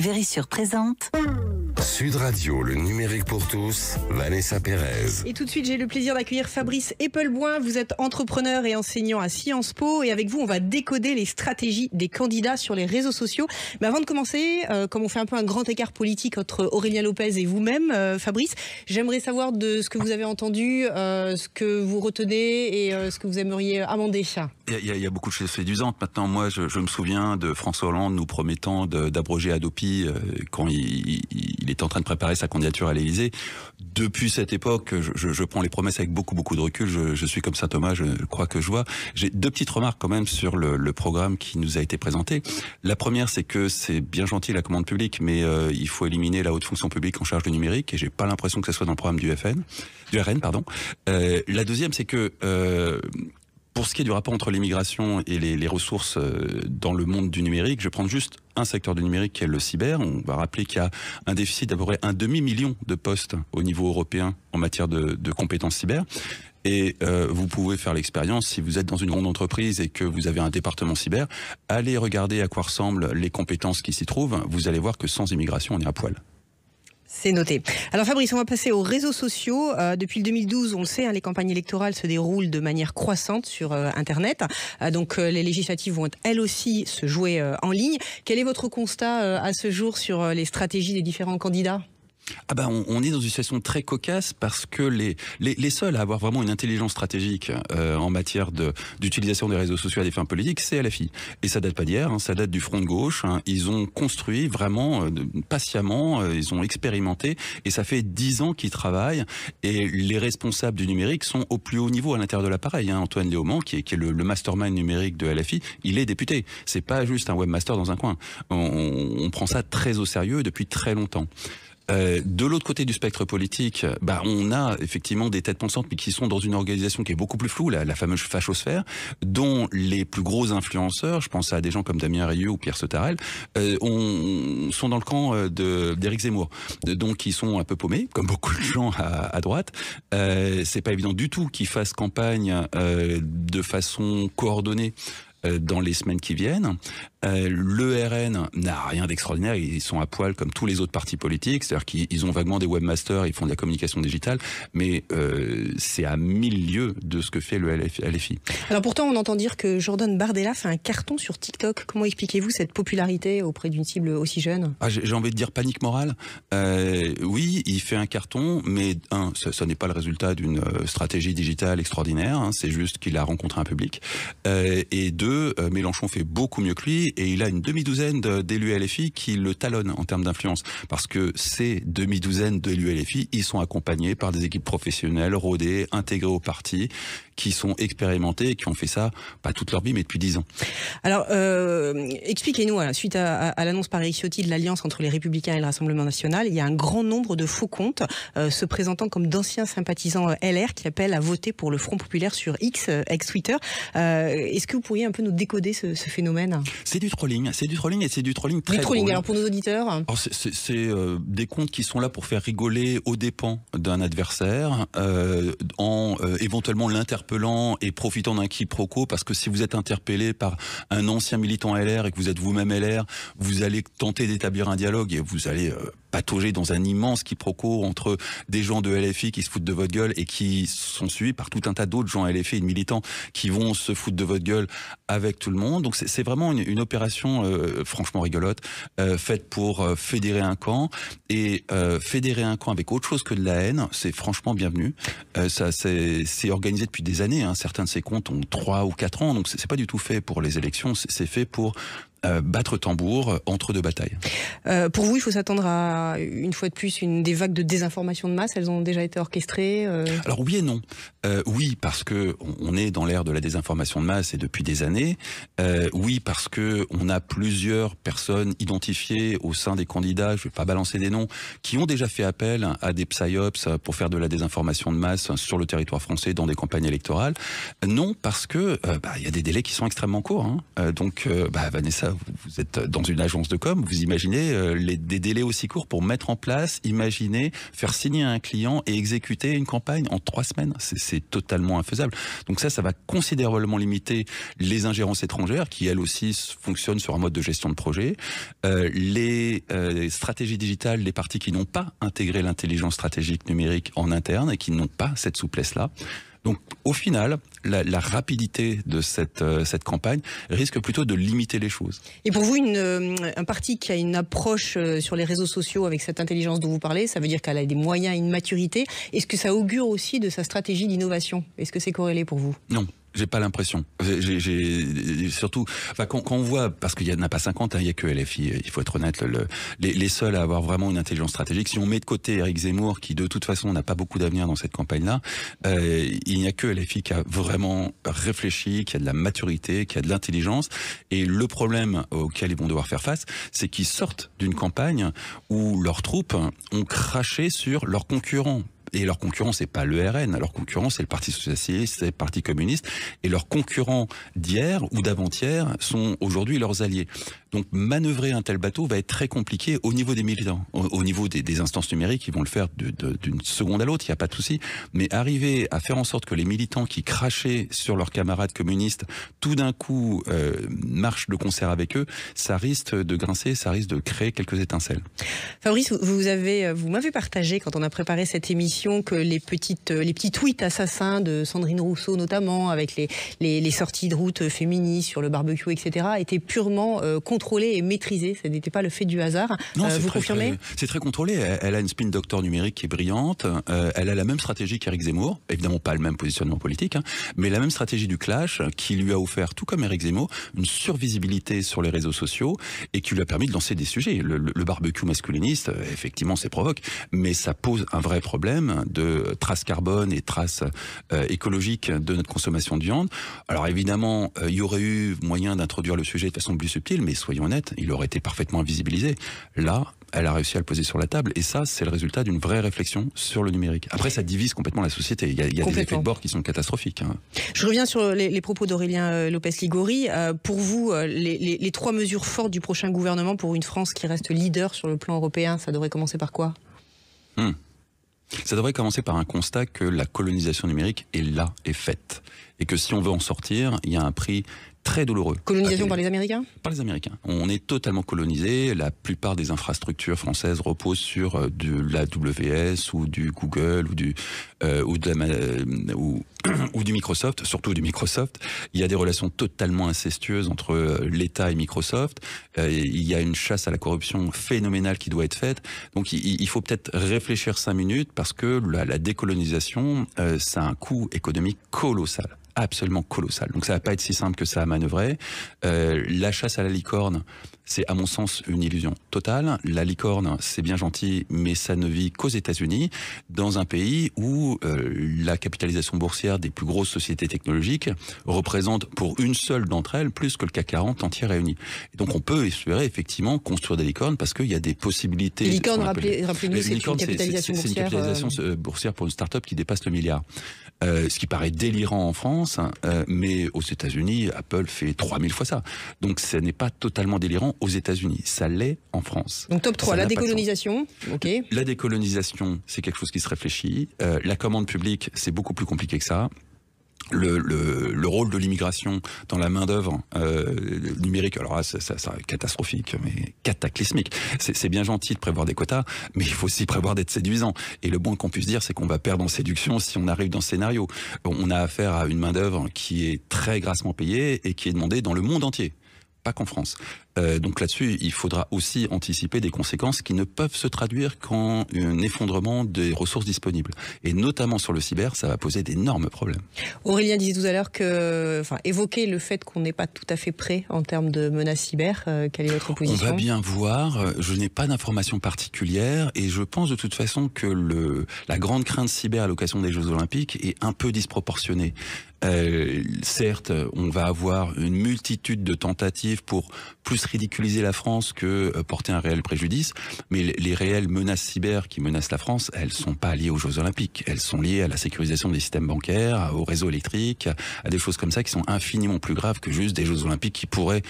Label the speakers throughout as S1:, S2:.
S1: Vérissure présente
S2: Sud Radio, le numérique pour tous, Vanessa Pérez.
S3: Et tout de suite, j'ai le plaisir d'accueillir Fabrice Eppelboin. Vous êtes entrepreneur et enseignant à Sciences Po. Et avec vous, on va décoder les stratégies des candidats sur les réseaux sociaux. Mais avant de commencer, comme on fait un peu un grand écart politique entre Aurélien Lopez et vous-même, Fabrice, j'aimerais savoir de ce que vous avez entendu, ce que vous retenez et ce que vous aimeriez amender.
S4: Il y a beaucoup de choses séduisantes. Maintenant, moi, je me souviens de François Hollande nous promettant d'abroger Hadopi quand il était en train de préparer sa candidature à l'Élysée. Depuis cette époque, je prends les promesses avec beaucoup de recul. Je suis comme saint Thomas, je crois que je vois. J'ai deux petites remarques quand même sur le programme qui nous a été présenté. La première, c'est que c'est bien gentil la commande publique, mais il faut éliminer la haute fonction publique en charge du numérique, et j'ai pas l'impression que ce soit dans le programme du RN, pardon. La deuxième, c'est que pour ce qui est du rapport entre l'immigration et les ressources dans le monde du numérique, je vais prendre juste un secteur du numérique qui est le cyber. On va rappeler qu'il y a un déficit d'à peu près 1 demi-million de postes au niveau européen en matière de compétences cyber. Et vous pouvez faire l'expérience, si vous êtes dans une grande entreprise et que vous avez un département cyber, allez regarder à quoi ressemblent les compétences qui s'y trouvent. Vous allez voir que sans immigration, on est à poil.
S3: C'est noté. Alors Fabrice, on va passer aux réseaux sociaux. Depuis le 2012, on le sait, les campagnes électorales se déroulent de manière croissante sur Internet. Donc les législatives vont elles aussi se jouer en ligne. Quel est votre constat à ce jour sur les stratégies des différents candidats ?
S4: On est dans une situation très cocasse parce que les seuls à avoir vraiment une intelligence stratégique en matière d'utilisation des réseaux sociaux à des fins politiques, c'est LFI. Et ça date pas d'hier, ça date du front de gauche. Ils ont construit vraiment patiemment, ils ont expérimenté, et ça fait 10 ans qu'ils travaillent. Et les responsables du numérique sont au plus haut niveau à l'intérieur de l'appareil. Antoine Léaumont, qui est le mastermind numérique de LFI, il est député. C'est pas juste un webmaster dans un coin. On prend ça très au sérieux depuis très longtemps. De l'autre côté du spectre politique, on a effectivement des têtes pensantes, mais qui sont dans une organisation qui est beaucoup plus floue, la fameuse fachosphère, dont les plus gros influenceurs, je pense à des gens comme Damien Rieu ou Pierre Sautarel, sont dans le camp d'Éric Zemmour. Donc ils sont un peu paumés, comme beaucoup de gens à droite. C'est pas évident du tout qu'ils fassent campagne de façon coordonnée dans les semaines qui viennent. Le RN n'a rien d'extraordinaire, ils sont à poil comme tous les autres partis politiques, c'est-à-dire qu'ils ont vaguement des webmasters, ils font de la communication digitale, mais c'est à 1000 lieues de ce que fait le LFI. Alors
S3: pourtant, on entend dire que Jordan Bardella fait un carton sur TikTok. Comment expliquez-vous cette popularité auprès d'une cible aussi jeune ?
S4: J'ai envie de dire panique morale. Oui, il fait un carton, mais ce n'est pas le résultat d'une stratégie digitale extraordinaire, c'est juste qu'il a rencontré un public. Et deux, Mélenchon fait beaucoup mieux que lui, et il a une demi-douzaine d'élus LFI qui le talonnent en termes d'influence. Parce que ces demi-douzaines d'élus LFI, ils sont accompagnés par des équipes professionnelles, rodées, intégrées au parti, qui sont expérimentés et qui ont fait ça, pas toute leur vie, mais depuis 10 ans.
S3: Alors, expliquez-nous, suite à l'annonce par Éric Ciotti de l'alliance entre les Républicains et le Rassemblement National, il y a un grand nombre de faux comptes se présentant comme d'anciens sympathisants LR qui appellent à voter pour le Front Populaire sur X, ex-Twitter. Est-ce que vous pourriez un peu nous décoder ce phénomène ?
S4: C'est du trolling, et c'est du trolling très
S3: drôle. Alors pour nos auditeurs,
S4: c'est des comptes qui sont là pour faire rigoler aux dépens d'un adversaire, en éventuellement l'interpellant et profitant d'un quiproquo, parce que si vous êtes interpellé par un ancien militant LR et que vous êtes vous-même LR, vous allez tenter d'établir un dialogue et vous allez patauger dans un immense quiproquo entre des gens de LFI qui se foutent de votre gueule et qui sont suivis par tout un tas d'autres gens LFI et de militants qui vont se foutre de votre gueule avec tout le monde. Donc c'est vraiment une opération franchement rigolote, faite pour fédérer un camp, et fédérer un camp avec autre chose que de la haine, c'est franchement bienvenu. Ça c'est organisé depuis des années, certains de ces comptes ont 3 ou 4 ans, donc c'est pas du tout fait pour les élections, c'est fait pour battre tambour entre deux batailles.
S3: Pour vous, il faut s'attendre à, une fois de plus, des vagues de désinformation de masse. Elles ont déjà été orchestrées
S4: Alors oui et non. Oui, parce que on est dans l'ère de la désinformation de masse et depuis des années. Oui, parce que on a plusieurs personnes identifiées au sein des candidats, je vais pas balancer des noms, qui ont déjà fait appel à des psyops pour faire de la désinformation de masse sur le territoire français dans des campagnes électorales. Non, parce que y a des délais qui sont extrêmement courts. Donc Vanessa vous êtes dans une agence de com, vous imaginez des délais aussi courts pour mettre en place, imaginer, faire signer à un client et exécuter une campagne en 3 semaines. C'est totalement infaisable. Donc ça va considérablement limiter les ingérences étrangères qui, elles aussi, fonctionnent sur un mode de gestion de projet. Les stratégies digitales des partis qui n'ont pas intégré l'intelligence stratégique numérique en interne et qui n'ont pas cette souplesse-là. Donc, au final, la rapidité de cette campagne risque plutôt de limiter les choses.
S3: Et pour vous, un parti qui a une approche sur les réseaux sociaux avec cette intelligence dont vous parlez, ça veut dire qu'elle a des moyens et une maturité. Est-ce que ça augure aussi de sa stratégie d'innovation? Est-ce que c'est corrélé pour vous?
S4: Non. J'ai pas l'impression. Surtout, enfin, quand on voit, parce qu'il n'y en a pas 50, il n'y a que LFI, il faut être honnête, les seuls à avoir vraiment une intelligence stratégique. Si on met de côté Éric Zemmour, qui de toute façon n'a pas beaucoup d'avenir dans cette campagne-là, il n'y a que LFI qui a vraiment réfléchi, qui a de la maturité, qui a de l'intelligence. Et le problème auquel ils vont devoir faire face, c'est qu'ils sortent d'une campagne où leurs troupes ont craché sur leurs concurrents. Et leur concurrent, c'est pas le RN, leur concurrent, c'est le Parti Socialiste, c'est le Parti Communiste, et leurs concurrents d'hier ou d'avant-hier sont aujourd'hui leurs alliés. Donc manœuvrer un tel bateau va être très compliqué au niveau des militants, au niveau des instances numériques, ils vont le faire d'une seconde à l'autre, il n'y a pas de souci, mais arriver à faire en sorte que les militants qui crachaient sur leurs camarades communistes, tout d'un coup marchent de concert avec eux, ça risque de grincer, ça risque de créer quelques étincelles.
S3: Fabrice, vous m'avez partagé, quand on a préparé cette émission, que les petits tweets assassins de Sandrine Rousseau notamment, avec les sorties de route féministes sur le barbecue, etc., étaient purement contrôlé et maîtrisé, ce n'était pas le fait du hasard.
S4: Non,
S3: vous confirmez?
S4: C'est très contrôlé. Elle a une spin doctor numérique qui est brillante. Elle a la même stratégie qu'Éric Zemmour. Évidemment pas le même positionnement politique, mais la même stratégie du clash qui lui a offert, tout comme Éric Zemmour, une survisibilité sur les réseaux sociaux et qui lui a permis de lancer des sujets. Le barbecue masculiniste, effectivement, c'est provoque, mais ça pose un vrai problème de traces carbone et traces écologiques de notre consommation de viande. Alors évidemment, il y aurait eu moyen d'introduire le sujet de façon plus subtile, mais soyons honnêtes, il aurait été parfaitement invisibilisé. Là, elle a réussi à le poser sur la table. Et ça, c'est le résultat d'une vraie réflexion sur le numérique. Après, ça divise complètement la société. Il y a des effets de bord qui sont catastrophiques.
S3: Je reviens sur les propos d'Aurélien Lopez-Ligori. Pour vous, les 3 mesures fortes du prochain gouvernement pour une France qui reste leader sur le plan européen, ça devrait commencer par quoi?
S4: Ça devrait commencer par un constat que la colonisation numérique est là, est faite. Et que si on veut en sortir, il y a un prix très douloureux.
S3: Colonisation par les Américains?
S4: Par les Américains. On est totalement colonisé. La plupart des infrastructures françaises reposent sur de l'AWS ou du Google ou du Microsoft, surtout du Microsoft. Il y a des relations totalement incestueuses entre l'État et Microsoft. Il y a une chasse à la corruption phénoménale qui doit être faite. Donc il faut peut-être réfléchir 5 minutes parce que la décolonisation, ça a un coût économique colossal. Absolument colossal. Donc ça va pas être si simple que ça à manœuvrer. La chasse à la licorne, c'est à mon sens une illusion totale. La licorne, c'est bien gentil, mais ça ne vit qu'aux États-Unis, dans un pays où la capitalisation boursière des plus grosses sociétés technologiques représente pour une seule d'entre elles plus que le CAC 40 entier réuni. Et donc on peut espérer effectivement construire des licornes parce qu'il y a des possibilités.
S3: Les licornes, rappelez-nous, c'est une capitalisation boursière.
S4: C'est une capitalisation boursière pour une start-up qui dépasse le milliard. Ce qui paraît délirant en France, mais aux États-Unis, Apple fait 3000 fois ça. Donc ce n'est pas totalement délirant aux États-Unis, ça l'est en France.
S3: Donc top 3, la décolonisation. Ok.
S4: La décolonisation, c'est quelque chose qui se réfléchit. La commande publique, c'est beaucoup plus compliqué que ça. Le rôle de l'immigration dans la main-d'œuvre numérique, alors là, ça catastrophique, mais cataclysmique. C'est bien gentil de prévoir des quotas, mais il faut aussi prévoir d'être séduisant. Et le moins qu'on puisse dire, c'est qu'on va perdre en séduction si on arrive dans ce scénario. On a affaire à une main-d'œuvre qui est très grassement payée et qui est demandée dans le monde entier, pas qu'en France. Donc là-dessus, il faudra aussi anticiper des conséquences qui ne peuvent se traduire qu'en un effondrement des ressources disponibles. Et notamment sur le cyber, ça va poser d'énormes problèmes.
S3: Aurélien disait tout à l'heure évoquer le fait qu'on n'est pas tout à fait prêt en termes de menaces cyber. Quelle est votre position?
S4: On va bien voir. Je n'ai pas d'informations particulières et je pense de toute façon que la grande crainte cyber à l'occasion des Jeux Olympiques est un peu disproportionnée. Certes, on va avoir une multitude de tentatives pour plus ridiculiser la France que porter un réel préjudice, mais les réelles menaces cyber qui menacent la France, elles sont pas liées aux Jeux Olympiques, elles sont liées à la sécurisation des systèmes bancaires, au réseau électrique, à des choses comme ça qui sont infiniment plus graves que juste des Jeux Olympiques qui pourraient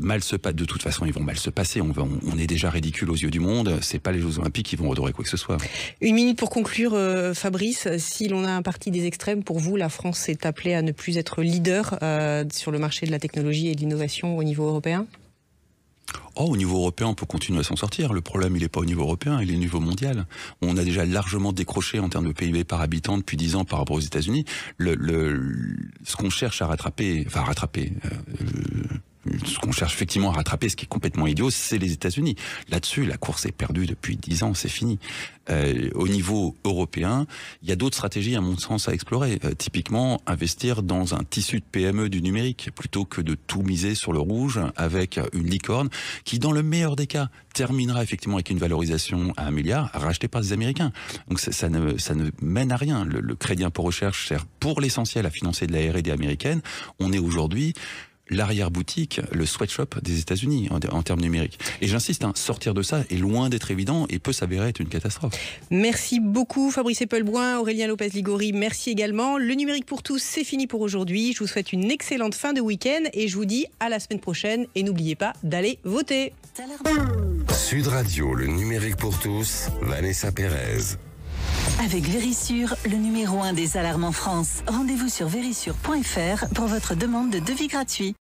S4: mal se passe. De toute façon, ils vont mal se passer. On est déjà ridicule aux yeux du monde. C'est pas les Jeux Olympiques qui vont redorer quoi que ce soit.
S3: Une minute pour conclure, Fabrice. Si l'on a un parti des extrêmes, pour vous, la France est appelée à ne plus être leader sur le marché de la technologie et de l'innovation au niveau européen ?
S4: Au niveau européen, on peut continuer à s'en sortir. Le problème, il n'est pas au niveau européen, il est au niveau mondial. On a déjà largement décroché en termes de PIB par habitant depuis 10 ans par rapport aux États-Unis. Ce qu'on cherche à rattraper, ce qu'on cherche effectivement à rattraper, ce qui est complètement idiot, c'est les États-Unis. Là-dessus, la course est perdue depuis 10 ans, c'est fini. Au niveau européen, il y a d'autres stratégies, à mon sens, à explorer. Typiquement, investir dans un tissu de PME du numérique, plutôt que de tout miser sur le rouge avec une licorne qui, dans le meilleur des cas, terminera effectivement avec une valorisation à 1 milliard, rachetée par des Américains. Donc ça ne mène à rien. Le crédit impôt recherche sert pour l'essentiel à financer de la R&D américaine. On est aujourd'hui l'arrière-boutique, le sweatshop des États-Unis en termes numériques. Et j'insiste, sortir de ça est loin d'être évident et peut s'avérer être une catastrophe.
S3: Merci beaucoup Fabrice Epelboin, Aurélien Lopez-Ligori, merci également. Le numérique pour tous, c'est fini pour aujourd'hui. Je vous souhaite une excellente fin de week-end et je vous dis à la semaine prochaine. Et n'oubliez pas d'aller voter.
S2: Sud Radio, le numérique pour tous, Vanessa Pérez.
S1: Avec Vérissure, le numéro 1 des alarmes en France. Rendez-vous sur vérissure.fr pour votre demande de devis gratuit.